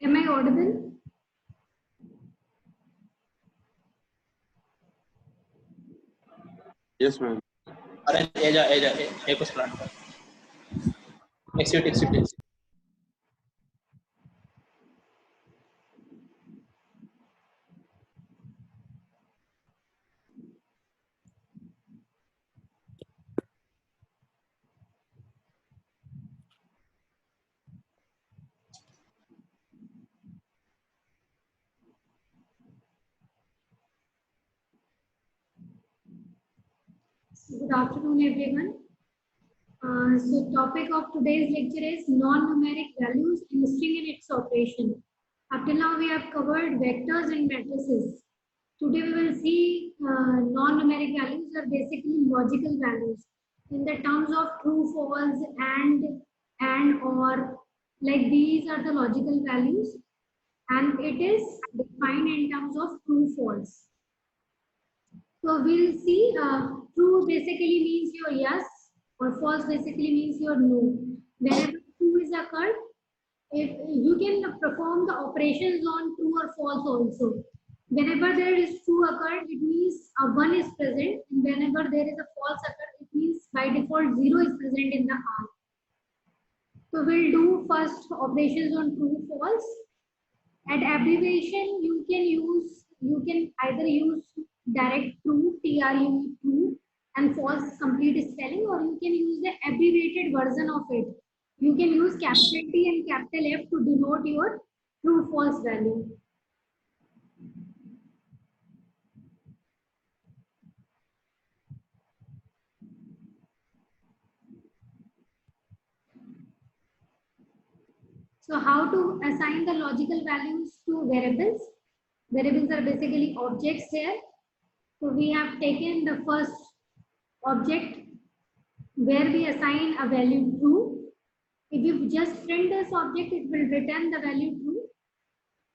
Am I audible? Yes, ma'am. Exit. Good afternoon, everyone. So topic of today's lecture is non-numeric values in string and its operation. Up till now we have covered vectors and matrices. Today we will see non-numeric values are basically logical values in the terms of true, false, and, or, like these are the logical values, and it is defined in terms of true, false. So we'll see true basically means your yes, or false basically means your no. Whenever true is occurred, if you can perform the operations on true or false also. Whenever there is true occurred, it means a 1 is present, and whenever there is a false occurred, it means by default 0 is present in the R. So we'll do first operations on true, false. At abbreviation, you can either use direct true, TRU, true, and false complete spelling, or you can use the abbreviated version of it. You can use capital T and capital F to denote your true, false value. So how to assign the logical values to variables? Variables are basically objects here. So we have taken the first object where we assign a value true. If you just print this object, it will return the value true.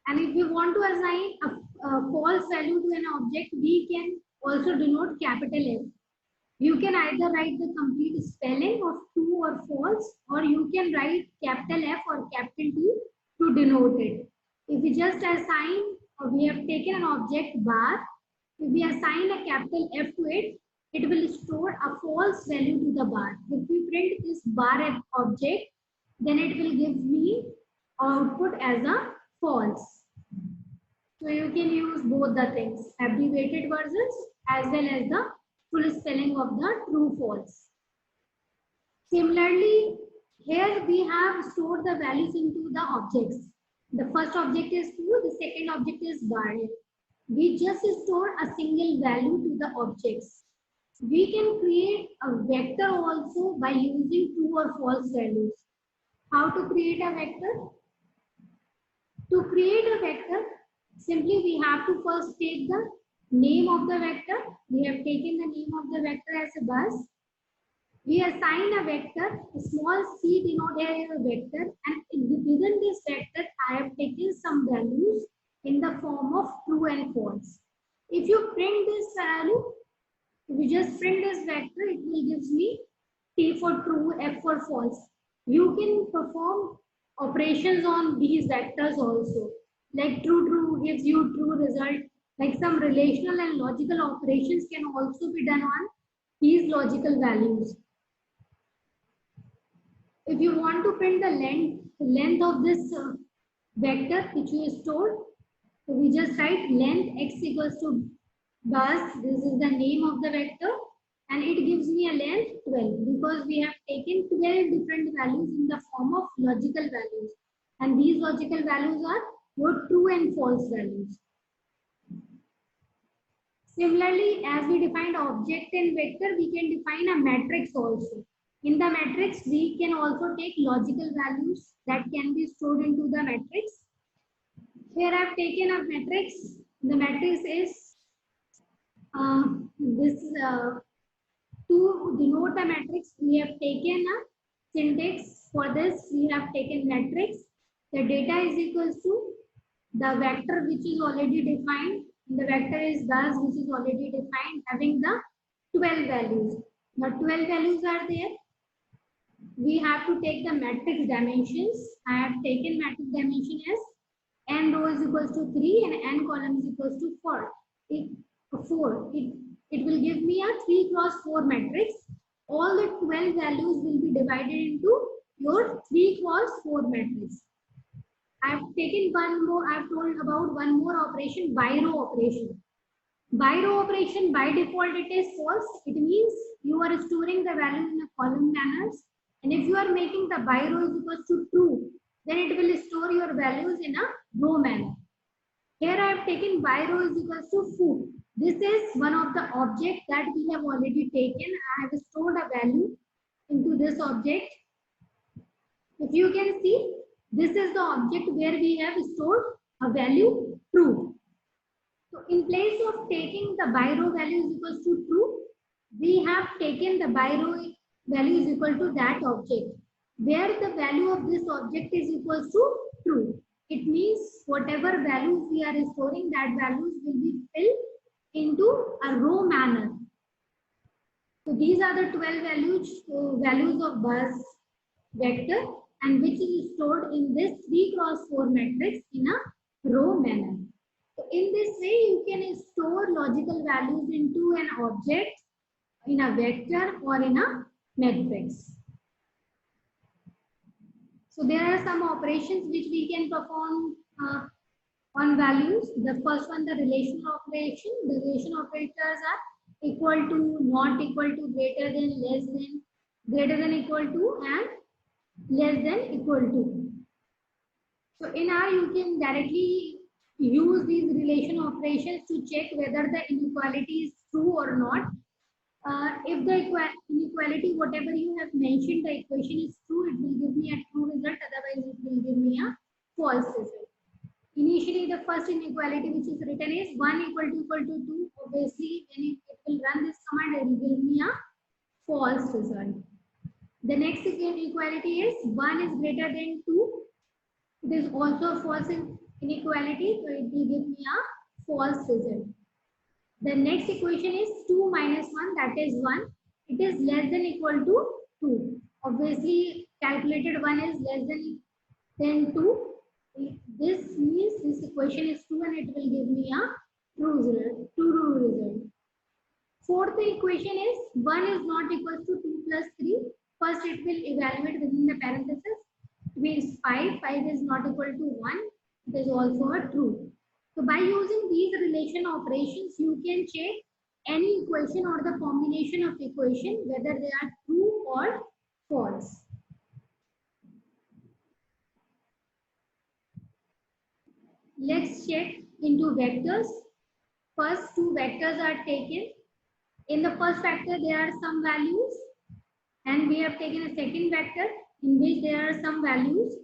And if you want to assign a false value to an object, we can also denote capital F. You can either write the complete spelling of true or false, or you can write capital F or capital T to denote it. If we just assign, we have taken an object bar, if we assign a capital F to it, it will store a false value to the bar. If we print this bar object, then it will give me output as a false. So you can use both the things, abbreviated versions as well as the full spelling of the true, false. Similarly, here we have stored the values into the objects. The first object is true, the second object is bar. We just store a single value to the objects. We can create a vector also by using true or false values. How to create a vector? To create a vector, simply we have to first take the Name of the vector, we have taken the name of the vector as a bus. We assign a vector, small c denoted a vector, and within this vector, I have taken some values in the form of true and false. If you print this value, if you just print this vector, it will give me T for true, F for false. You can perform operations on these vectors also. Like true gives you true result. Like some relational and logical operations can also be done on these logical values. If you want to print the length of this vector which you stored, so we just write length x equals to bus. This is the name of the vector, and it gives me a length 12 because we have taken 12 different values in the form of logical values, and these logical values are your true and false values. Similarly, as we defined object and vector, we can define a matrix also. In the matrix, we can also take logical values that can be stored into the matrix. Here I have taken a matrix. The matrix is to denote the matrix, we have taken a syntax. For this, we have taken matrix. The data is equals to the vector which is already defined. The vector is thus which is already defined, having the 12 values. The 12 values are there. We have to take the matrix dimensions. I have taken matrix dimension as n row is equals to 3 and n column is equals to 4. It will give me a 3 cross 4 matrix. All the 12 values will be divided into your 3 cross 4 matrix. I have taken one more, I have told about one more operation, by row operation. By row operation, by default it is false. It means you are storing the value in a column manners. And if you are making the by row is equals to true, then it will store your values in a row manner. Here I have taken by row is equals to foo. This is one of the objects that we have already taken. I have stored a value into this object. If you can see, this is the object where we have stored a value true. So in place of taking the by row value is equals to true, we have taken the by row value is equal to that object, where the value of this object is equals to true. It means whatever values we are storing, that values will be filled into a row manner. So these are the 12 values of bus vector, and which is stored in this 3 cross 4 matrix in a row manner. So in this way, you can store logical values into an object, in a vector or in a matrix. So there are some operations which we can perform on values. The first one, the relational operation. The relational operators are equal to, not equal to, greater than, less than, greater than equal to, and less than equal to. So in R, you can directly use these relation operations to check whether the inequality is true or not. If the inequality, whatever you have mentioned, the equation is true, it will give me a true result. Otherwise, it will give me a false result. Initially, the first inequality which is written is 1 equal to 2. Obviously, when it will run this command, it will give me a false result. The next inequality is 1 is greater than 2. It is also a false inequality, so it will give me a false result. The next equation is 2 minus 1, that is 1. It is less than equal to 2. Obviously, calculated 1 is less than 2. This means this equation is true and it will give me a true result. Fourth equation is 1 is not equal to 2 plus 3. First, it will evaluate within the parenthesis. It means 5. 5 is not equal to 1. It is also a true. So by using these relation operations, you can check any equation or the combination of equation, whether they are true or false. Let's check into vectors. First, two vectors are taken. In the first vector, there are some values, and we have taken a second vector in which there are some values.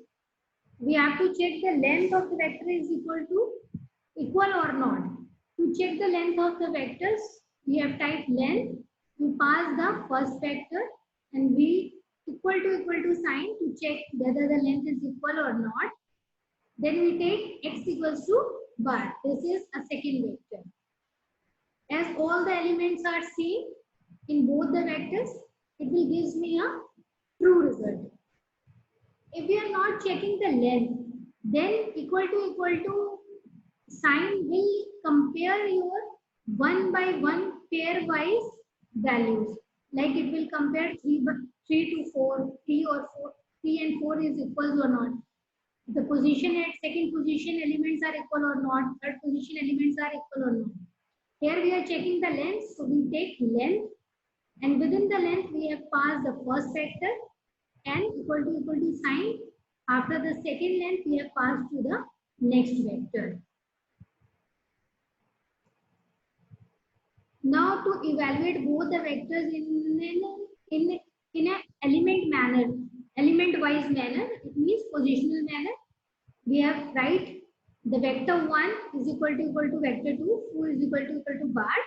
We have to check the length of the vector is equal or not. To check the length of the vectors, we have typed length. We pass the first vector and we equal to sign to check whether the length is equal or not. Then we take x equals to bar. This is a second vector. As all the elements are same in both the vectors, it will give me a true result. If we are not checking the length, then equal to sign will compare your one by one pairwise values. Like it will compare 3 to 4, 3 or 4, 3 and 4 is equals or not. The position at second position elements are equal or not. Third position elements are equal or not. Here we are checking the length, so we take length, and within the length we have passed the first vector and equal to sign. After the second length we have passed to the next vector. Now to evaluate both the vectors in an element wise manner, it means positional manner. We have write the vector 1 is equal to vector 2, 4 is equal to bar.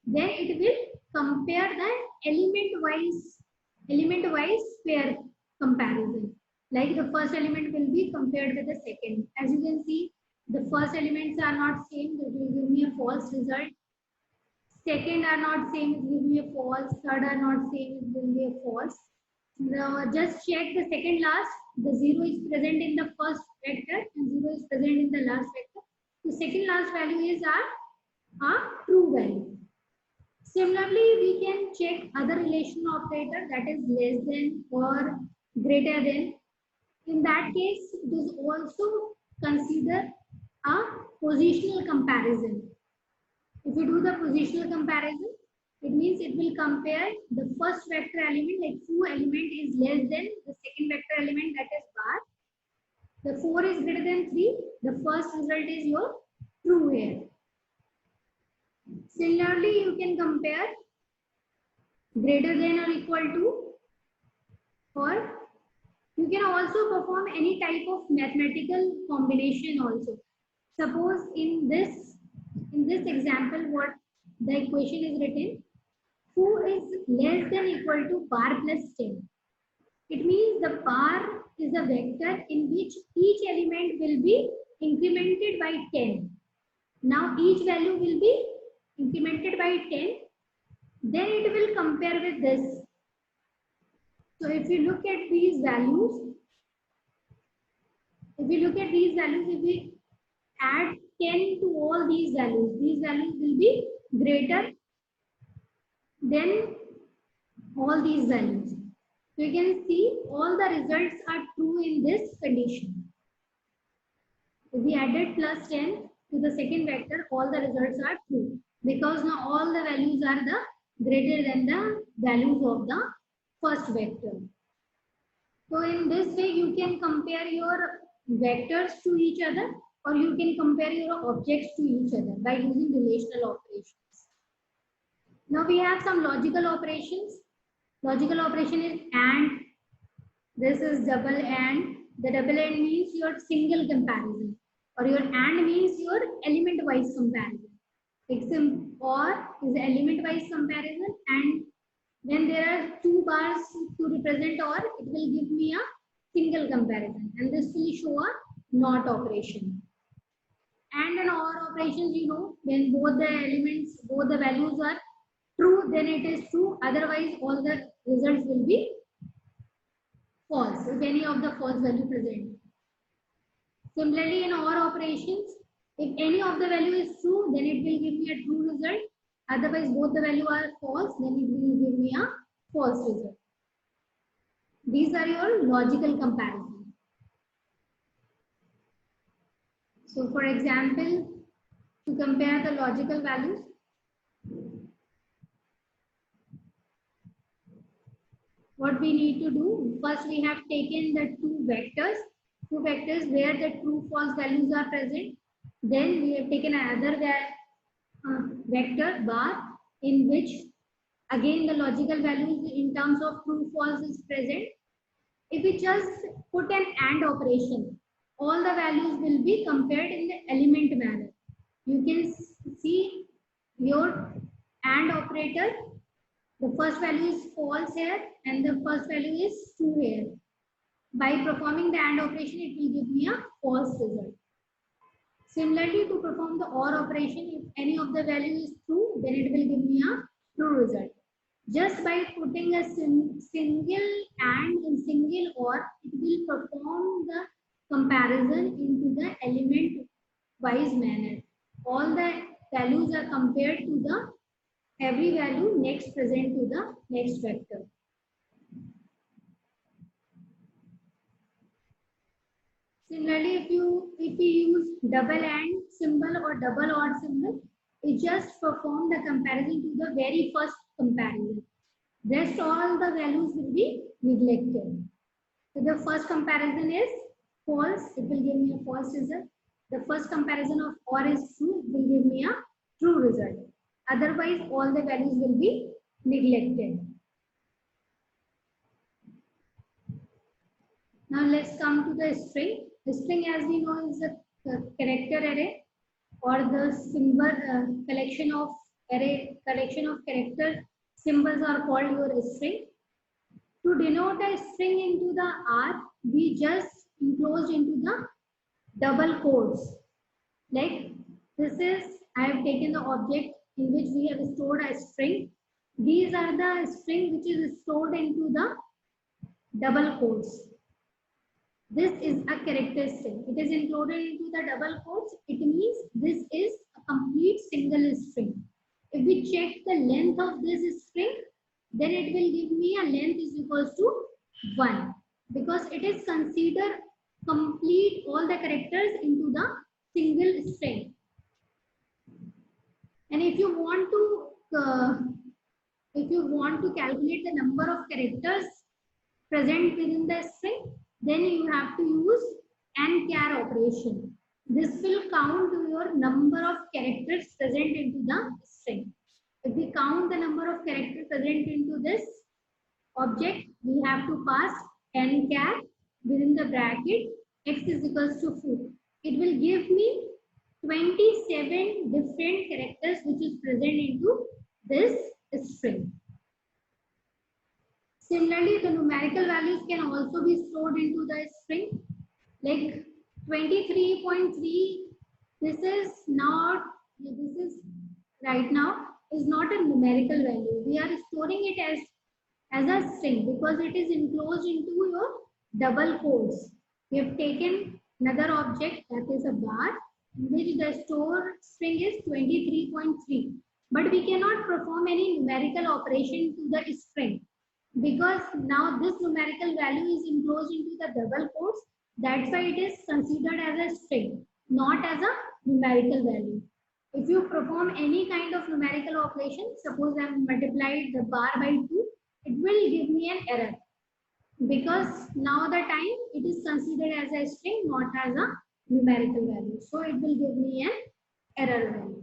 Then it will compare the element wise pair comparison. Like the first element will be compared with the second. As you can see, the first elements are not same, that will give me a false result. Second are not same, it will be a false. Third are not same, it will be a false. Now just check the second last. The 0 is present in the first vector and 0 is present in the last vector. The second last value is our true value. Similarly, we can check other relation operator, that is less than or greater than. In that case, it is also consider a positional comparison. If you do the positional comparison, it means it will compare the first vector element, like 2 element is less than the second vector element, that is bar. The 4 is greater than 3. The first result is your true here. Similarly, you can compare greater than or equal to, or you can also perform any type of mathematical combination also. Suppose in this example, what the equation is written, 2 is less than equal to bar plus 10. It means the bar is a vector in which each element will be incremented by 10. Now each value will be incremented by 10. Then it will compare with this. So if you look at these values, if we add 10 to all these values will be greater than all these values. So you can see all the results are true in this condition. If we added plus 10 to the second vector, all the results are true because now all the values are the greater than the values of the first vector. So in this way you can compare your vectors to each other, or you can compare your objects to each other by using relational operations. Now we have some logical operations. Logical operation is AND. This is double AND. The double AND means your single comparison, or your AND means your element wise comparison. OR is element wise comparison, and when there are two bars to represent OR, it will give me a single comparison, and this will show a NOT operation. And an OR operations, you know, when both the values are true, then it is true. Otherwise, all the results will be false if any of the false value present. Similarly, in OR operations, if any of the value is true, then it will give me a true result. Otherwise, both the value are false, then it will give me a false result. These are your logical comparisons. So, for example, to compare the logical values, what we need to do, first we have taken the two vectors where the true false values are present. Then we have taken another vector bar in which again the logical values in terms of true false is present. If we just put an AND operation, all the values will be compared in the element manner. You can see your AND operator. The first value is false here and the first value is true here. By performing the AND operation, it will give me a false result. Similarly, to perform the OR operation, if any of the value is true, then it will give me a true result. Just by putting a single AND and single OR, it will perform the comparison into the element wise manner. All the values are compared to the every value next present to the next vector. Similarly, if you use double AND symbol or double OR symbol, it just perform the comparison to the very first comparison. Rest all the values will be neglected. So the first comparison is false, it will give me a false result. The first comparison of OR is true, it will give me a true result. Otherwise, all the values will be neglected. Now let's come to the string. The string, as we know, is a character array or the symbol collection of character symbols are called your string. To denote a string into the R, we just enclosed into the double quotes. Like this is, I have taken the object in which we have stored a string. These are the string which is stored into the double quotes. This is a character string. It is included into the double quotes. It means this is a complete single string. If we check the length of this string, then it will give me a length is equals to 1 because it is considered complete all the characters into the single string. And if you want to calculate the number of characters present within the string, then you have to use AND-char operation. This will count your number of characters present into the string. If we count the number of characters present into this object, we have to pass AND-char within the bracket x is equals to 4. It will give me 27 different characters which is present into this string. Similarly, the numerical values can also be stored into the string. Like 23.3, this is right now is not a numerical value. We are storing it as a string because it is enclosed into your double quotes. We have taken another object that is a bar in which the stored string is 23.3. But we cannot perform any numerical operation to the string, because now this numerical value is enclosed into the double quotes. That's why it is considered as a string, not as a numerical value. If you perform any kind of numerical operation, suppose I have multiplied the bar by 2, it will give me an error because now the time it is considered as a string, not as a numerical value. So it will give me an error value.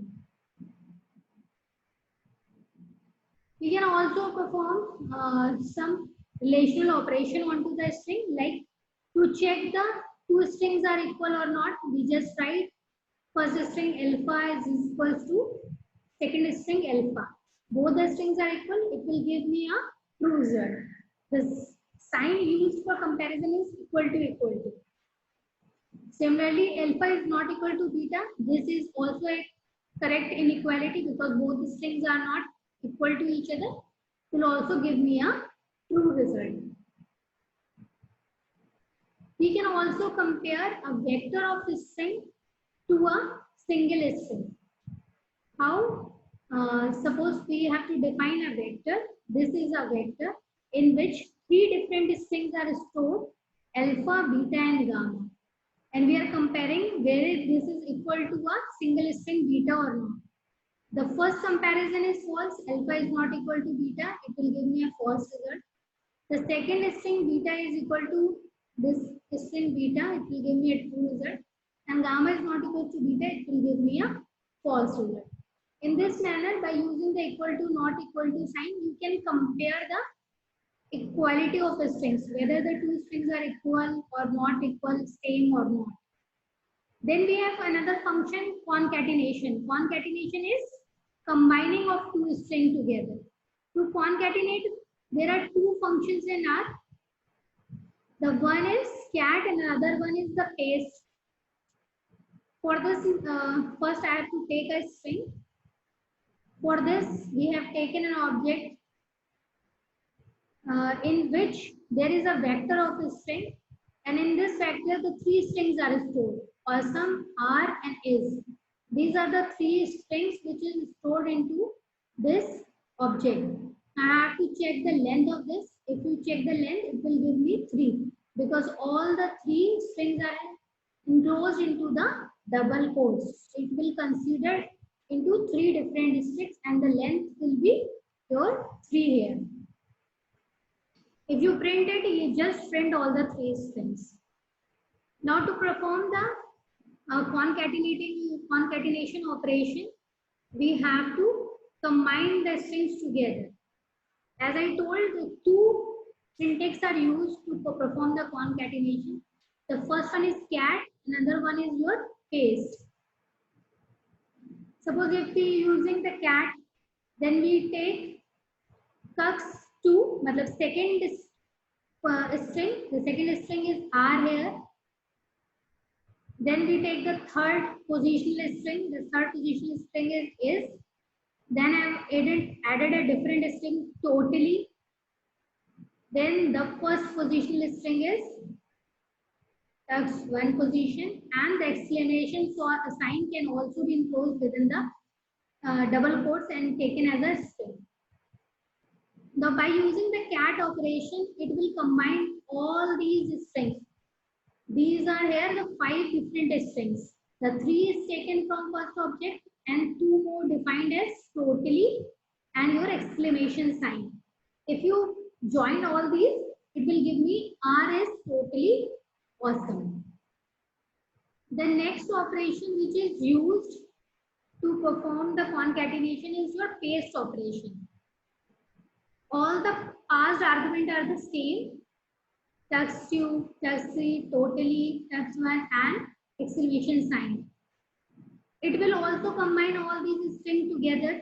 We can also perform some relational operation onto the string, like to check the two strings are equal or not. We just write first string alpha is equals to second string alpha. Both the strings are equal. It will give me a true result. The sign used for comparison is equal to equal to. Similarly, alpha is not equal to beta. This is also a correct inequality because both the strings are not equal to each other. It will also give me a true result. We can also compare a vector of the string to a single string. How? Suppose we have to define a vector. This is a vector in which 3 different strings are stored, alpha, beta and gamma. And we are comparing whether this is equal to a single string beta or not. The first comparison is false. Alpha is not equal to beta. It will give me a false result. The second string beta is equal to this string beta. It will give me a true result. And gamma is not equal to beta. It will give me a false result. In this manner, by using the equal to not equal to sign, you can compare the equality of the strings, whether the two strings are equal or not equal, same or not. Then we have another function, concatenation. Concatenation is combining of two strings together. To concatenate, there are two functions in R. The one is cat and another one is the paste. For this, first I have to take a string. For this, we have taken an object in which there is a vector of a string, and in this vector the three strings are stored: awesome, are, and is. These are the three strings which is stored into this object. I have to check the length of this. If you check the length, it will give me 3, because all the three strings are enclosed into the double quotes. It will consider into 3 different strings, and the length will be your 3 here. If you print it, you just print all the 3 strings. Now to perform the concatenation operation, we have to combine the strings together. As I told, the 2 syntax are used to perform the concatenation. The first one is cat, another one is your paste. Suppose if we using the cat, then we take cux2, matlab second string. The second string is R here. Then we take the third positional string. The third positional string is. Then I have added a different string, totally. Then the first positional string is one position, and the exclamation sign can also be enclosed within the double quotes and taken as a string. Now by using the cat operation, it will combine all these strings. These are here the 5 different strings. The 3 is taken from first object and 2 more defined as totally and your exclamation sign. If you join all these, it will give me R is totally awesome. The next operation which is used to perform the concatenation is your paste operation. All the passed arguments are the same: tux2, tux3, totally, tux1, and exclamation sign. It will also combine all these strings together.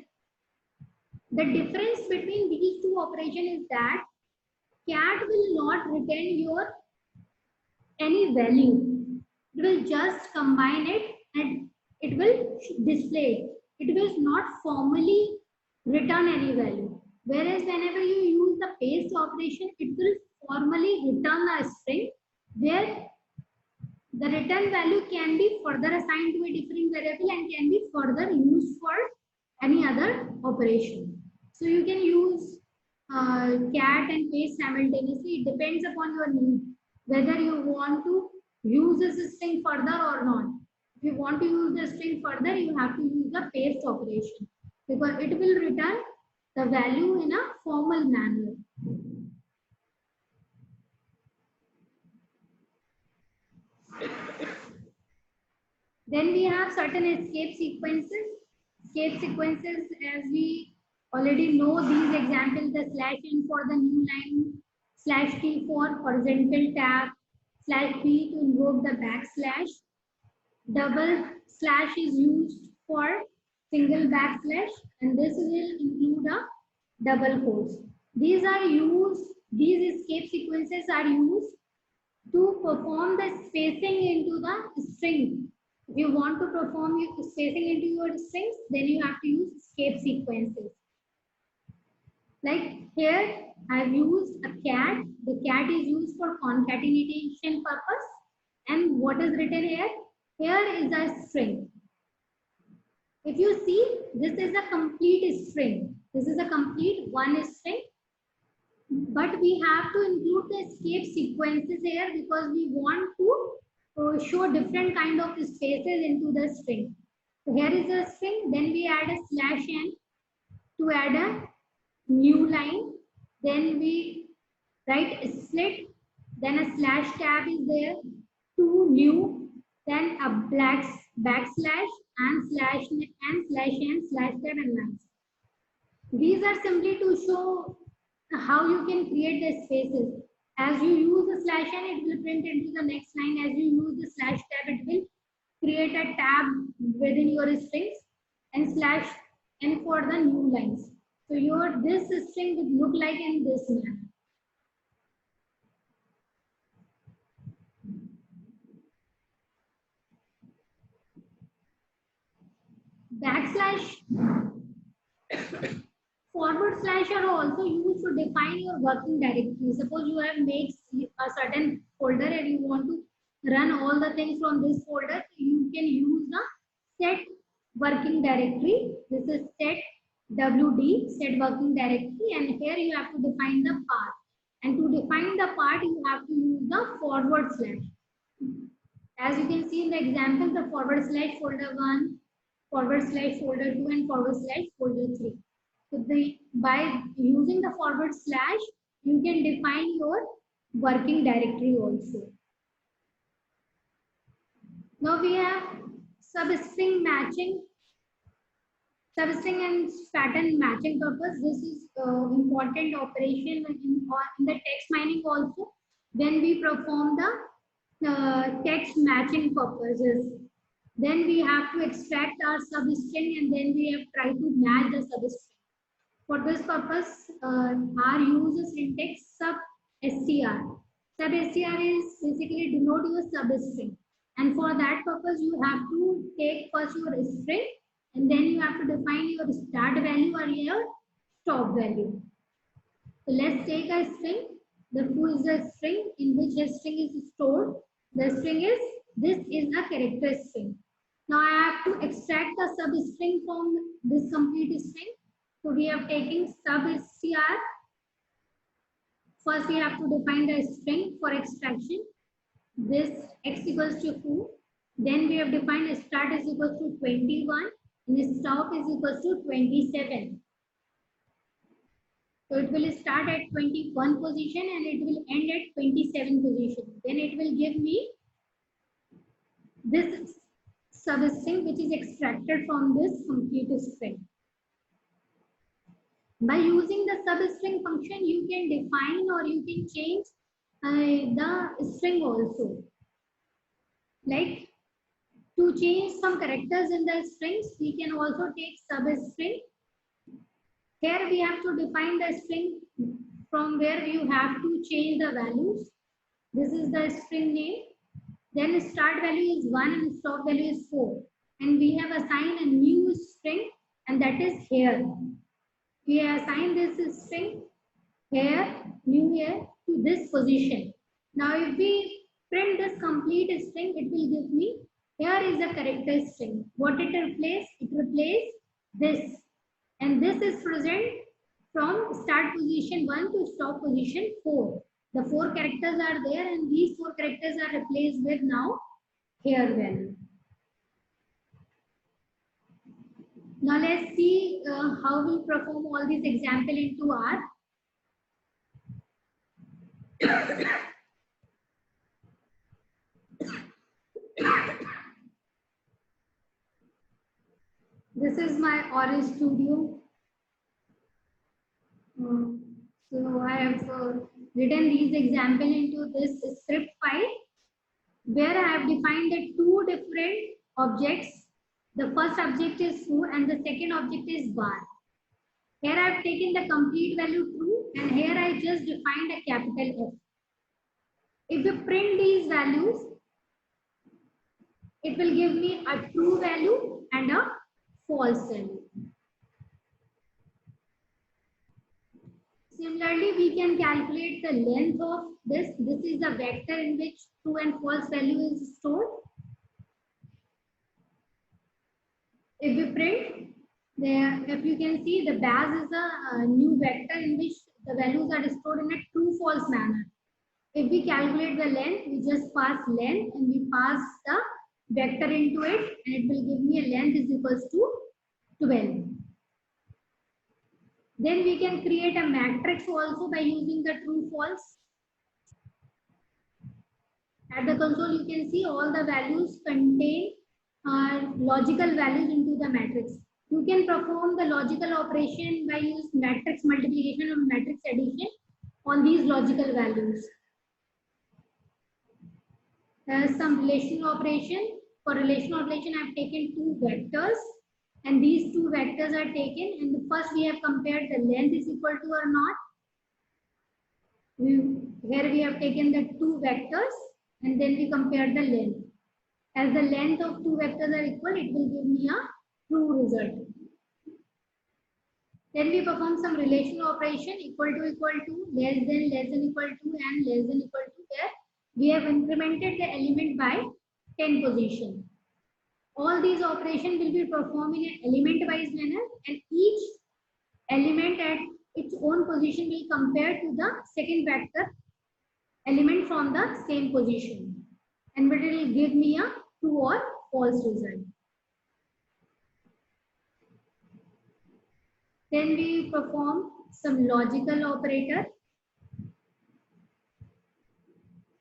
The difference between these two operations is that cat will not return your any value. It will just combine it and it will display it. It will not formally return any value. Whereas whenever you use the paste operation, it will formally return a string where the return value can be further assigned to a different variable and can be further used for any other operation. So you can use cat and paste simultaneously. It depends upon your need, whether you want to use this string further or not. If you want to use the string further, you have to use the paste operation, because it will return the value in a formal manner. Then we have certain escape sequences. Escape sequences, as we already know these examples: the /n for the new line, /t for horizontal tab, /b to invoke the backslash. Double slash is used for single backslash, and this will include a double quotes. These escape sequences are used to perform the spacing into the string. If you want to perform spacing into your strings, then you have to use escape sequences. Like here, I've used a cat. The cat is used for concatenation purpose. And what is written here? Here is a string. If you see, this is a complete string. This is a complete one string. But we have to include the escape sequences here because we want to show different kind of spaces into the string. So here is a string. Then we add a /n to add a new line. Then we write split. Then a /tab is there. To new. Then a backslash and /n/tab and lines. These are simply to show how you can create the spaces. As you use the /n, it will print into the next line. As you use the /tab, it will create a tab within your strings and slash n for the new lines. So your this string would look like in this manner. Backslash, forward slash are also used to define your working directory. Suppose you have made a certain folder and you want to run all the things from this folder, you can use the set working directory. This is set wd, set working directory, and here you have to define the path. And to define the path, you have to use the forward slash. As you can see in the example, the forward slash folder 1, forward slash folder 2, and forward slash folder 3. So by using the forward slash, you can define your working directory also. Now we have substring matching, substring and pattern matching purpose. This is important operation in the text mining also. When we perform the text matching purposes, then we have to extract our substring and then we have tried to match the substring. For this purpose, our user syntax sub-str. Sub-str is basically denote your substring. And for that purpose, you have to take first your string and then you have to define your start value or your stop value. So let's take a string. The foo is the string in which the string is stored. The string is, this is a character string. Now I have to extract the substring from this complete string. So we are taking sub-str. First we have to define the string for extraction. This x equals to foo. Then we have defined start is equals to 21 and stop is equals to 27. So it will start at 21 position and it will end at 27 position. Then it will give me this substring which is extracted from this complete string. By using the substring function, you can define or you can change the string also. Like to change some characters in the strings, we can also take substring. Here we have to define the string from where you have to change the values. This is the string name. Then start value is 1 and stop value is 4. And we have assigned a new string and that is here. We assign this string here, new here to this position. Now if we print this complete string, it will give me, here is a character string. What it replaces? It replaces this. And this is present from start position 1 to stop position 4. The 4 characters are there and these 4 characters are replaced with now here value. Now let's see how we perform all these example into R. This is my R Studio. So I have written these example into this script file where I have defined the 2 different objects. The first object is foo and the second object is bar. Here I have taken the complete value true and here I just defined a capital F. If you print these values, it will give me a true value and a false value. Similarly, we can calculate the length of this. This is the vector in which true and false value is stored. If we print, if you can see, the base is a new vector in which the values are stored in a true-false manner. If we calculate the length, we just pass length and we pass the vector into it and it will give me a length is equals to 12. Then we can create a matrix also by using the true-false. At the console, you can see all the values contain logical values into the matrix. You can perform the logical operation by using matrix multiplication or matrix addition on these logical values. Some relational operation For relational operation, I have taken two vectors, and these two vectors are taken, and first we have compared the length is equal to or not. Here we have taken the two vectors, and then we compare the length. As the length of two vectors are equal, it will give me a true result. Then we perform some relational operation, equal to, less than equal to, and less than equal to, where we have incremented the element by 10 position. All these operations will be performed in an element-wise manner, and each element at its own position will compare to the second vector element from the same position, and it will give me a true or false result. Then we perform some logical operator.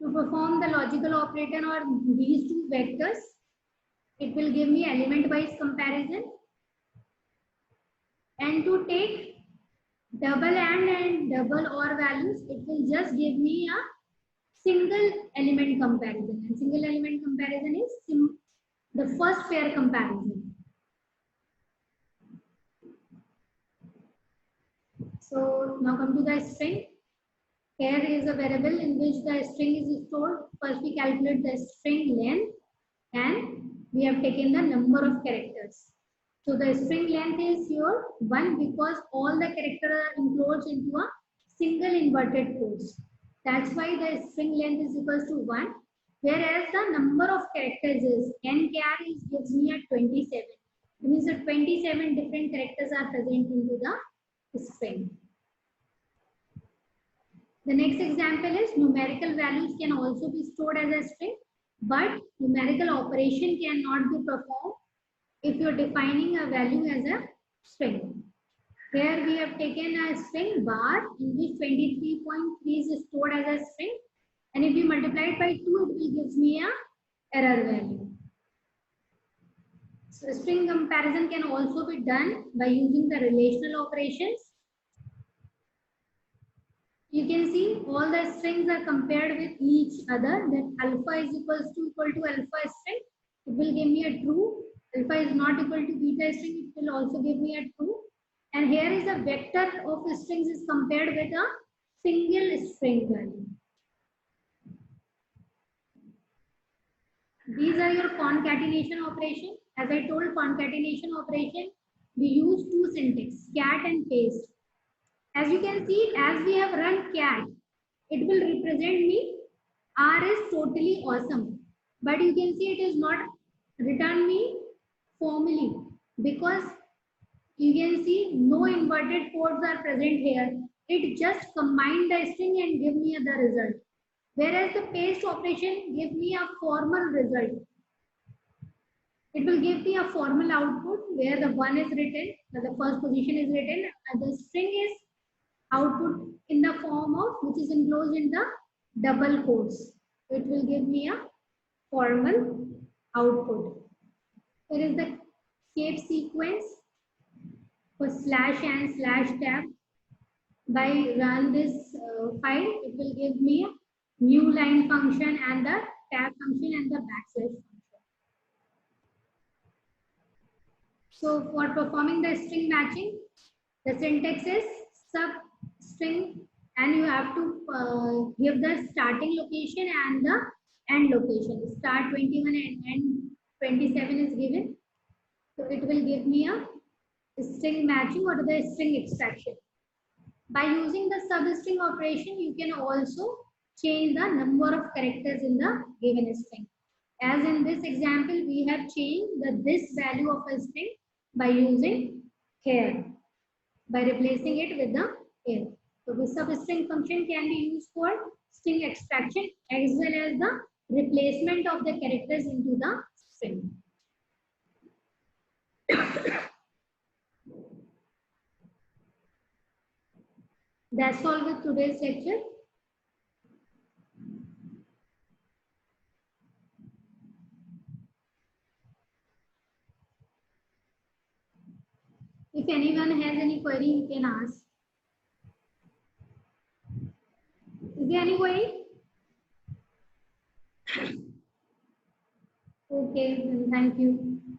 To perform the logical operator on these two vectors, it will give me element-wise comparison. And to take double and double OR values, it will just give me a single element comparison. And single element comparison is the first pair comparison. So now come to the string. Here is a variable in which the string is stored. First we calculate the string length, and we have taken the number of characters. So the string length is here 1 because all the characters are enclosed into a single inverted quotes. That's why the string length is equals to 1. Whereas the number of characters is n char gives me a 27. It means that 27 different characters are present into the string. The next example is numerical values can also be stored as a string, but numerical operation cannot be performed if you are defining a value as a string. Here we have taken a string bar in which 23.3 is stored as a string, and if we multiply it by 2, it will give me a error value. So string comparison can also be done by using the relational operations. You can see all the strings are compared with each other. That alpha is equal to alpha string. It will give me a true. Alpha is not equal to beta string. It will also give me a true. And here is the vector of strings is compared with a single string value. These are your concatenation operation. As I told, concatenation operation, we use two syntax, cat and paste. As you can see, as we have run cat, it will represent me R is totally awesome. But you can see it is not return me formally because you can see no inverted quotes are present here. It just combined the string and give me the result. Whereas the paste operation give me a formal result. It will give me a formal output where the 1 is written, the first position is written, and the string is output in the form of which is enclosed in the double quotes. It will give me a formal output. Here is the shape sequence for slash and slash tab. By run this file, it will give me a new line function and the tab function and the backslash function. So for performing the string matching, the syntax is substring, and you have to give the starting location and the end location. Start 21 and end 27 is given. So it will give me a string matching or the string extraction. By using the substring operation, you can also change the number of characters in the given string. As in this example, we have changed this value of a string by using here, by replacing it with the here. So the substring function can be used for string extraction as well as the replacement of the characters into the string. That's all with today's lecture. If anyone has any query, you can ask. Is there any query? Okay, then thank you.